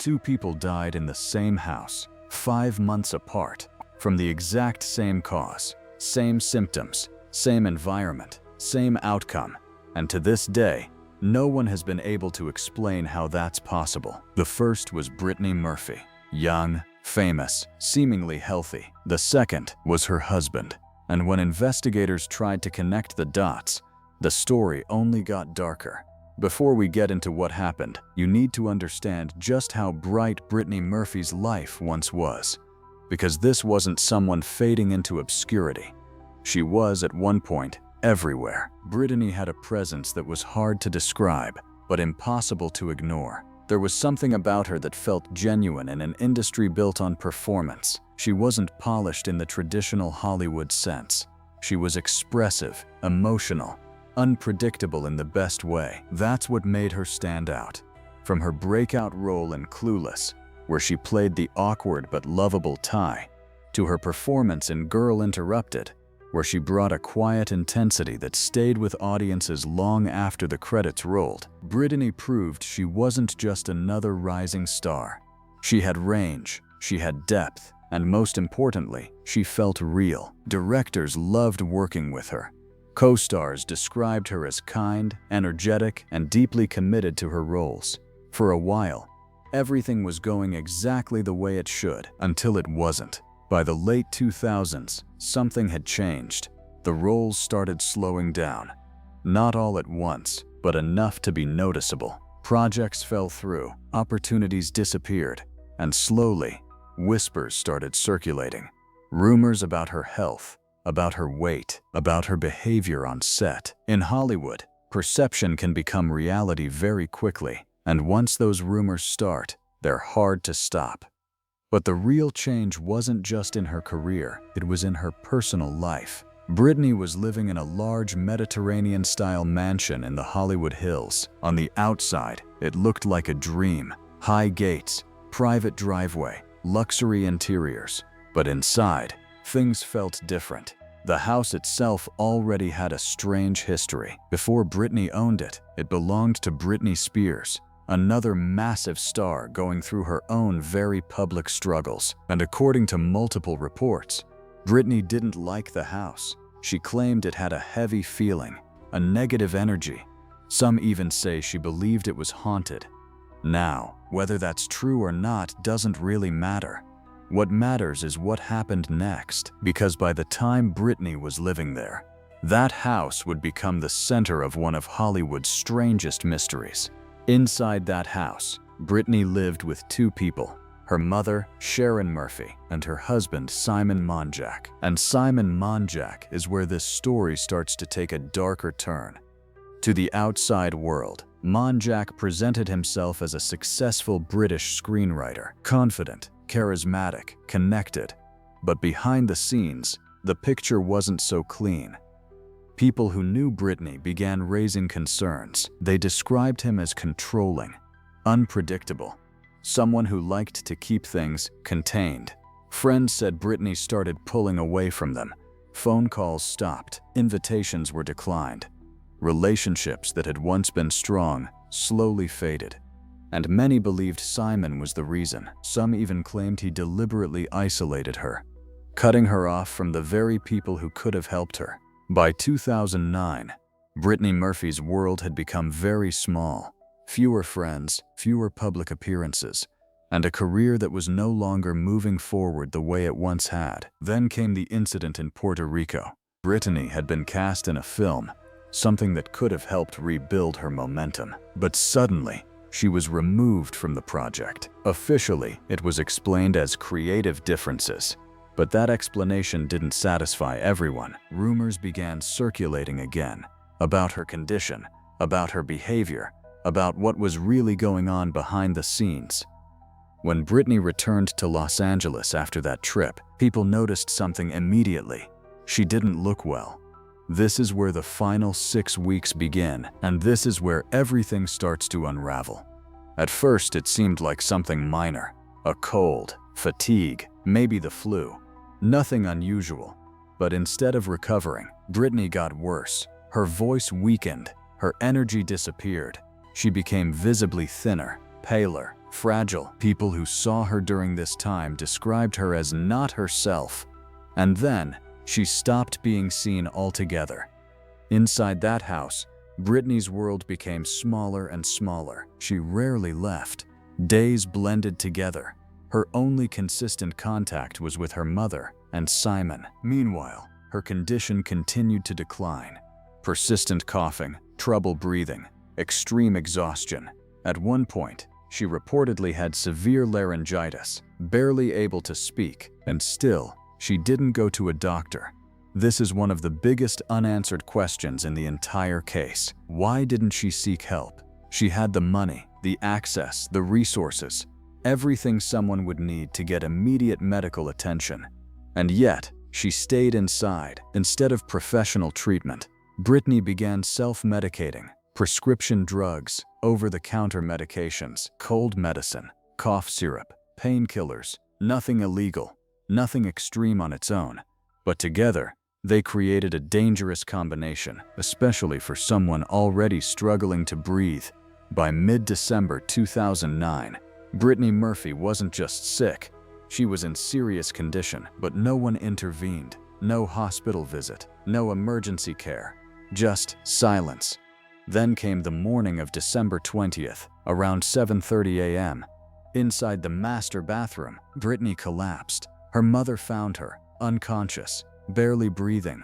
Two people died in the same house, 5 months apart, from the exact same cause, same symptoms, same environment, same outcome. And to this day, no one has been able to explain how that's possible. The first was Brittany Murphy, young, famous, seemingly healthy. The second was her husband. And when investigators tried to connect the dots, the story only got darker. Before we get into what happened, you need to understand just how bright Brittany Murphy's life once was. Because this wasn't someone fading into obscurity. She was, at one point, everywhere. Brittany had a presence that was hard to describe, but impossible to ignore. There was something about her that felt genuine in an industry built on performance. She wasn't polished in the traditional Hollywood sense. She was expressive, emotional, unpredictable in the best way. That's what made her stand out. From her breakout role in Clueless, where she played the awkward but lovable Ty, to her performance in Girl Interrupted, where she brought a quiet intensity that stayed with audiences long after the credits rolled, Brittany proved she wasn't just another rising star. She had range, she had depth, and most importantly, she felt real. Directors loved working with her. Co-stars described her as kind, energetic, and deeply committed to her roles. For a while, everything was going exactly the way it should, until it wasn't. By the late 2000s, something had changed. The roles started slowing down. Not all at once, but enough to be noticeable. Projects fell through, opportunities disappeared, and slowly, whispers started circulating. Rumors about her health, about her weight, about her behavior on set. In Hollywood, perception can become reality very quickly, and once those rumors start, they're hard to stop. But the real change wasn't just in her career, it was in her personal life. Brittany was living in a large Mediterranean-style mansion in the Hollywood Hills. On the outside, it looked like a dream. High gates, private driveway, luxury interiors. But inside, things felt different. The house itself already had a strange history. Before Brittany owned it, it belonged to Britney Spears, another massive star going through her own very public struggles. And according to multiple reports, Brittany didn't like the house. She claimed it had a heavy feeling, a negative energy. Some even say she believed it was haunted. Now, whether that's true or not doesn't really matter. What matters is what happened next, because by the time Brittany was living there, that house would become the center of one of Hollywood's strangest mysteries. Inside that house, Brittany lived with two people, her mother, Sharon Murphy, and her husband, Simon Monjack. And Simon Monjack is where this story starts to take a darker turn. To the outside world, Monjack presented himself as a successful British screenwriter, confident, charismatic, connected. But behind the scenes, the picture wasn't so clean. People who knew Brittany began raising concerns. They described him as controlling, unpredictable, someone who liked to keep things contained. Friends said Brittany started pulling away from them. Phone calls stopped, invitations were declined. Relationships that had once been strong slowly faded. And many believed Simon was the reason. Some even claimed he deliberately isolated her, cutting her off from the very people who could have helped her. By 2009, Brittany Murphy's world had become very small. Fewer friends, fewer public appearances, and a career that was no longer moving forward the way it once had. Then came the incident in Puerto Rico. Brittany had been cast in a film, something that could have helped rebuild her momentum. But suddenly, she was removed from the project. Officially, it was explained as creative differences. But that explanation didn't satisfy everyone. Rumors began circulating again about her condition, about her behavior, about what was really going on behind the scenes. When Brittany returned to Los Angeles after that trip, people noticed something immediately. She didn't look well. This is where the final 6 weeks begin, and this is where everything starts to unravel. At first, it seemed like something minor, a cold, fatigue, maybe the flu. Nothing unusual. But instead of recovering, Brittany got worse. Her voice weakened, her energy disappeared. She became visibly thinner, paler, fragile. People who saw her during this time described her as not herself. And then, she stopped being seen altogether. Inside that house, Brittany's world became smaller and smaller. She rarely left. Days blended together. Her only consistent contact was with her mother and Simon. Meanwhile, her condition continued to decline. Persistent coughing, trouble breathing, extreme exhaustion. At one point, she reportedly had severe laryngitis, barely able to speak, and still, she didn't go to a doctor. This is one of the biggest unanswered questions in the entire case. Why didn't she seek help? She had the money, the access, the resources, everything someone would need to get immediate medical attention. And yet, she stayed inside. Instead of professional treatment, Brittany began self-medicating, prescription drugs, over-the-counter medications, cold medicine, cough syrup, painkillers, nothing illegal, nothing extreme on its own. But together, they created a dangerous combination, especially for someone already struggling to breathe. By mid-December 2009, Brittany Murphy wasn't just sick, she was in serious condition, but no one intervened. No hospital visit, no emergency care, just silence. Then came the morning of December 20th, around 7:30 a.m. Inside the master bathroom, Brittany collapsed. Her mother found her, unconscious, barely breathing.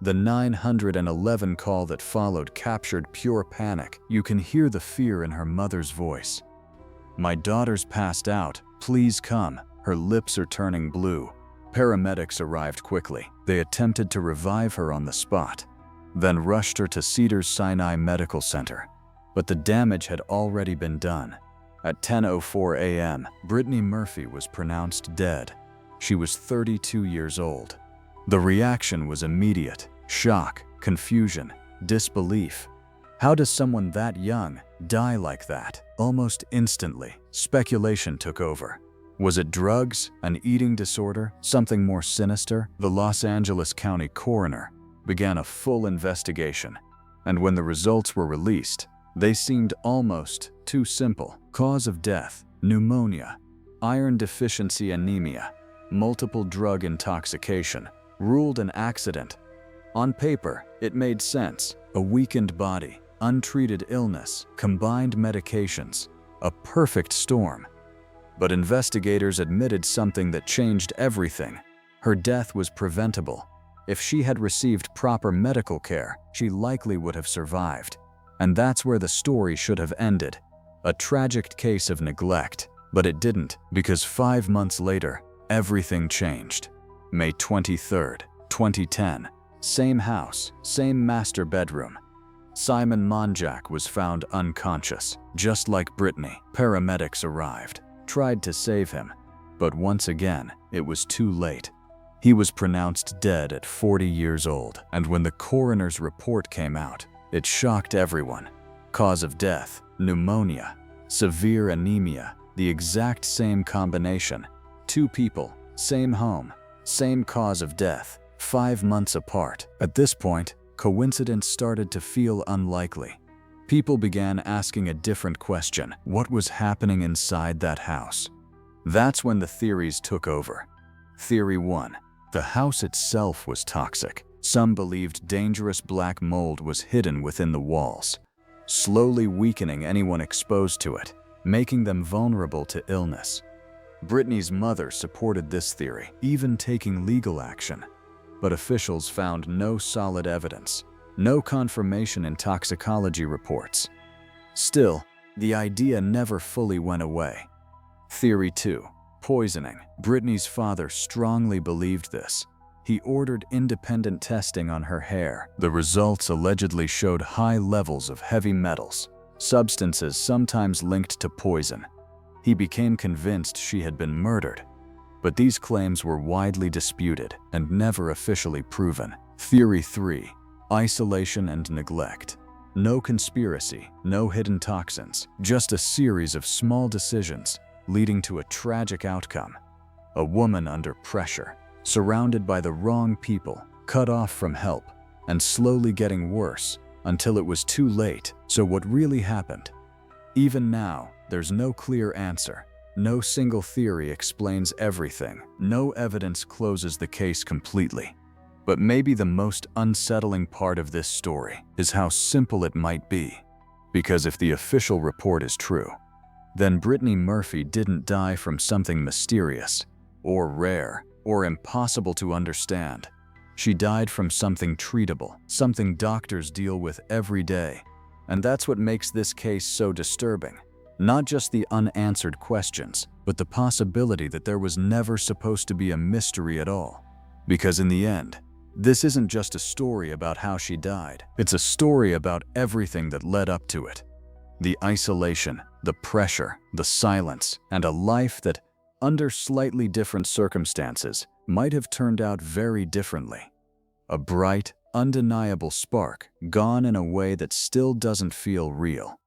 The 911 call that followed captured pure panic. You can hear the fear in her mother's voice. "My daughter's passed out, please come." Her lips are turning blue. Paramedics arrived quickly. They attempted to revive her on the spot, then rushed her to Cedars-Sinai Medical Center. But the damage had already been done. At 10:04 a.m., Brittany Murphy was pronounced dead. She was 32 years old. The reaction was immediate: shock, confusion, disbelief. How does someone that young die like that? Almost instantly, speculation took over. Was it drugs, an eating disorder, something more sinister? The Los Angeles County coroner began a full investigation, and when the results were released, they seemed almost too simple. Cause of death: pneumonia, iron deficiency anemia, multiple drug intoxication, ruled an accident. On paper, it made sense. A weakened body, untreated illness, combined medications, a perfect storm. But investigators admitted something that changed everything. Her death was preventable. If she had received proper medical care, she likely would have survived. And that's where the story should have ended. A tragic case of neglect. But it didn't, because 5 months later, everything changed. May 23rd, 2010. Same house, same master bedroom. Simon Monjack was found unconscious, just like Brittany. Paramedics arrived, tried to save him, but once again, it was too late. He was pronounced dead at 40 years old, and when the coroner's report came out, it shocked everyone. Cause of death: pneumonia, severe anemia, the exact same combination. 2 people, same home, same cause of death, 5 months apart. At this point, coincidence started to feel unlikely. People began asking a different question: what was happening inside that house? That's when the theories took over. Theory 1. The house itself was toxic. Some believed dangerous black mold was hidden within the walls, slowly weakening anyone exposed to it, making them vulnerable to illness. Brittany's mother supported this theory, even taking legal action. But officials found no solid evidence, no confirmation in toxicology reports. Still, the idea never fully went away. Theory 2. Poisoning. Brittany's father strongly believed this. He ordered independent testing on her hair. The results allegedly showed high levels of heavy metals, substances sometimes linked to poison. He became convinced she had been murdered. But these claims were widely disputed and never officially proven. Theory 3. Isolation and neglect. No conspiracy, no hidden toxins, just a series of small decisions leading to a tragic outcome. A woman under pressure, surrounded by the wrong people, cut off from help, and slowly getting worse until it was too late. So what really happened? Even now, There's no clear answer. No single theory explains everything. No evidence closes the case completely. But maybe the most unsettling part of this story is how simple it might be. Because if the official report is true, then Brittany Murphy didn't die from something mysterious, or rare, or impossible to understand. She died from something treatable, something doctors deal with every day. And that's what makes this case so disturbing. Not just the unanswered questions, but the possibility that there was never supposed to be a mystery at all. Because in the end, this isn't just a story about how she died. It's a story about everything that led up to it. The isolation, the pressure, the silence, and a life that, under slightly different circumstances, might have turned out very differently. A bright, undeniable spark, gone in a way that still doesn't feel real.